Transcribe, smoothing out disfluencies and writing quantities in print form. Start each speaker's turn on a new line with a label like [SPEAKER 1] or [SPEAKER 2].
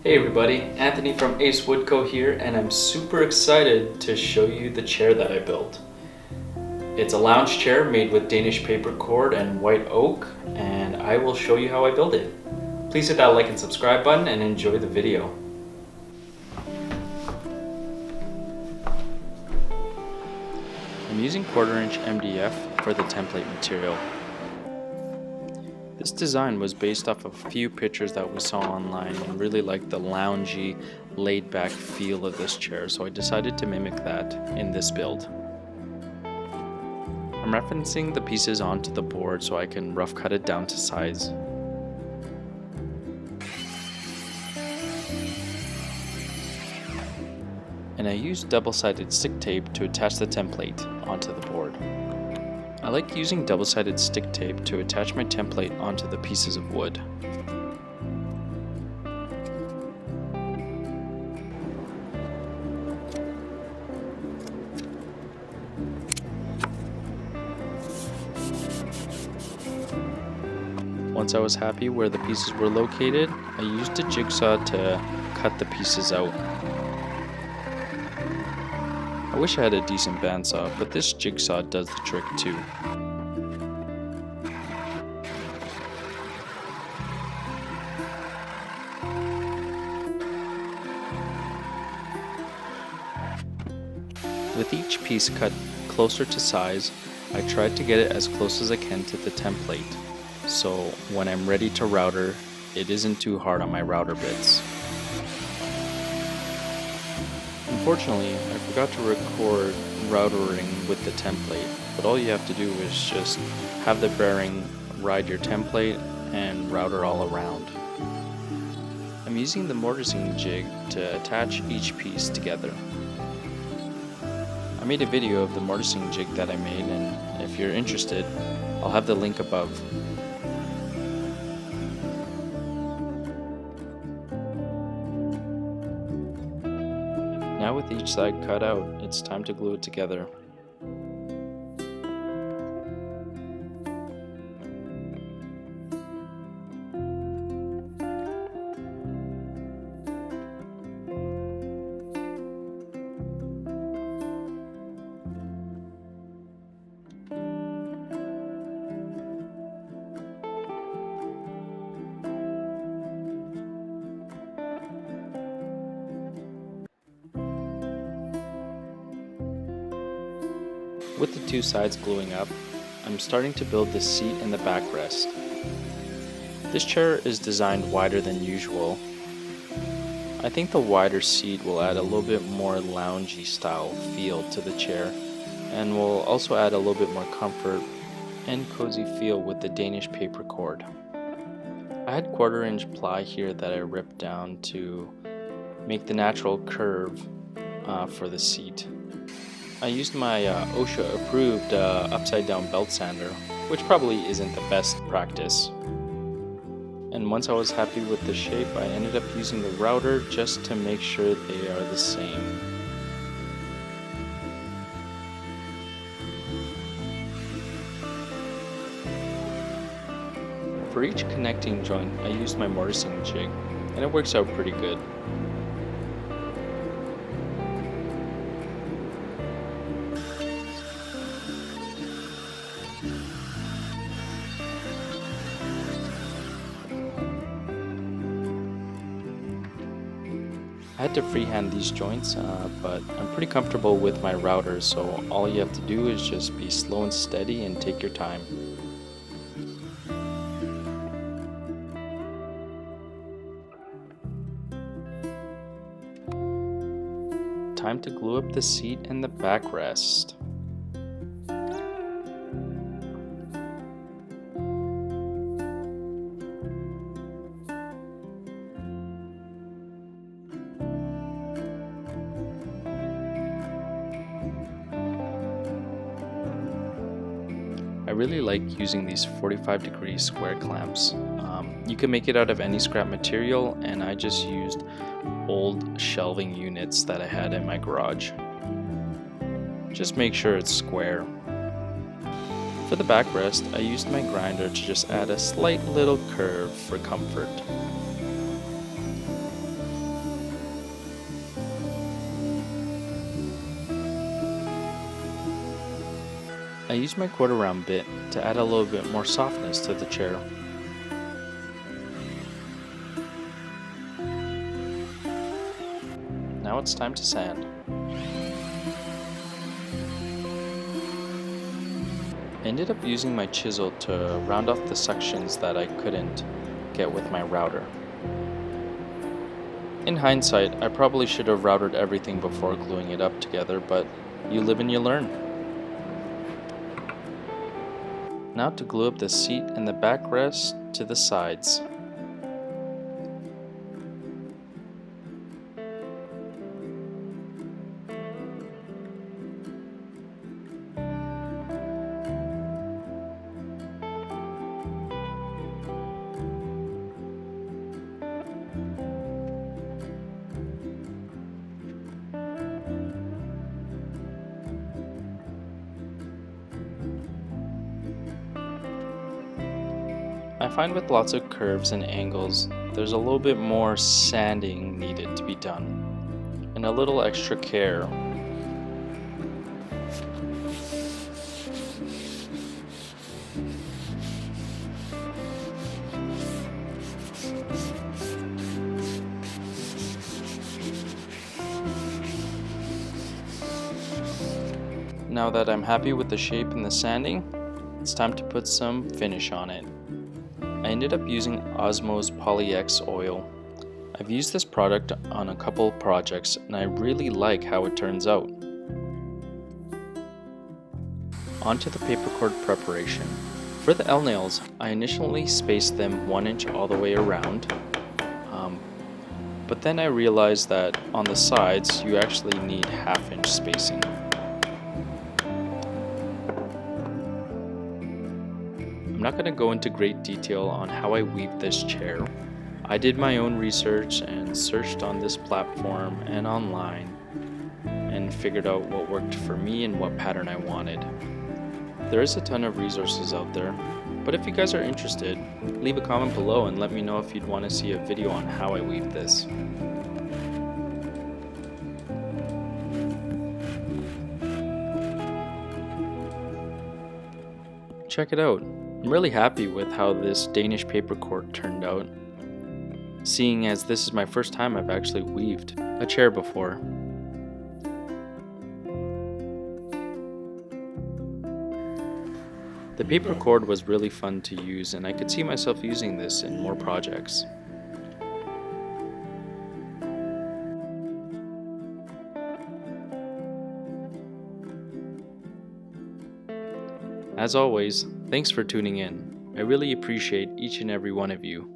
[SPEAKER 1] Hey everybody, Anthony from Ace Woodco here, and I'm super excited to show you the chair that I built. It's a lounge chair made with Danish paper cord and white oak, and I will show you how I built it. Please hit that like and subscribe button and enjoy the video. I'm using 1/4 inch MDF for the template material. This design was based off of a few pictures that we saw online and really liked the loungy, laid-back feel of this chair, so I decided to mimic that in this build. I'm referencing the pieces onto the board so I can rough cut it down to size. And I used double-sided stick tape to attach the template onto the board. I like using double-sided stick tape to attach my template onto the pieces of wood. Once I was happy where the pieces were located, I used a jigsaw to cut the pieces out. I wish I had a decent bandsaw, but this jigsaw does the trick too. With each piece cut closer to size, I tried to get it as close as I can to the template, so when I'm ready to router, it isn't too hard on my router bits. Unfortunately, I forgot to record routering with the template, but all you have to do is just have the bearing ride your template and router all around. I'm using the mortising jig to attach each piece together. I made a video of the mortising jig that I made, and if you're interested, I'll have the link above. Now with each side cut out, it's time to glue it together. With the two sides gluing up, I'm starting to build the seat and the backrest. This chair is designed wider than usual. I think the wider seat will add a little bit more loungy style feel to the chair, and will also add a little bit more comfort and cozy feel with the Danish paper cord. I had 1/4 inch ply here that I ripped down to make the natural curve for the seat. I used my OSHA approved upside down belt sander, which probably isn't the best practice. And once I was happy with the shape, I ended up using the router just to make sure they are the same. For each connecting joint, I used my mortising jig, and it works out pretty good. I had to freehand these joints, but I'm pretty comfortable with my router, so all you have to do is just be slow and steady and take your time. Time to glue up the seat and the backrest. I really like using these 45-degree square clamps. You can make it out of any scrap material, and I just used old shelving units that I had in my garage. Just make sure it's square. For the backrest, I used my grinder to just add a slight little curve for comfort. I used my quarter round bit to add a little bit more softness to the chair. Now it's time to sand. I ended up using my chisel to round off the sections that I couldn't get with my router. In hindsight, I probably should have routed everything before gluing it up together, but you live and you learn. Now to glue up the seat and the backrest to the sides. I find with lots of curves and angles, there's a little bit more sanding needed to be done, and a little extra care. Now that I'm happy with the shape and the sanding, it's time to put some finish on it. I ended up using Osmo's Poly-X oil. I've used this product on a couple projects and I really like how it turns out. Onto the paper cord preparation. For the L nails, I initially spaced them 1 inch all the way around, but then I realized that on the sides you actually need 1/2 inch spacing. I'm not going to go into great detail on how I weaved this chair. I did my own research and searched on this platform and online and figured out what worked for me and what pattern I wanted. There is a ton of resources out there, but if you guys are interested, leave a comment below and let me know if you'd want to see a video on how I weaved this. Check it out. I'm really happy with how this Danish paper cord turned out, seeing as this is my first time I've actually weaved a chair before. The paper cord was really fun to use and I could see myself using this in more projects. As always, thanks for tuning in. I really appreciate each and every one of you.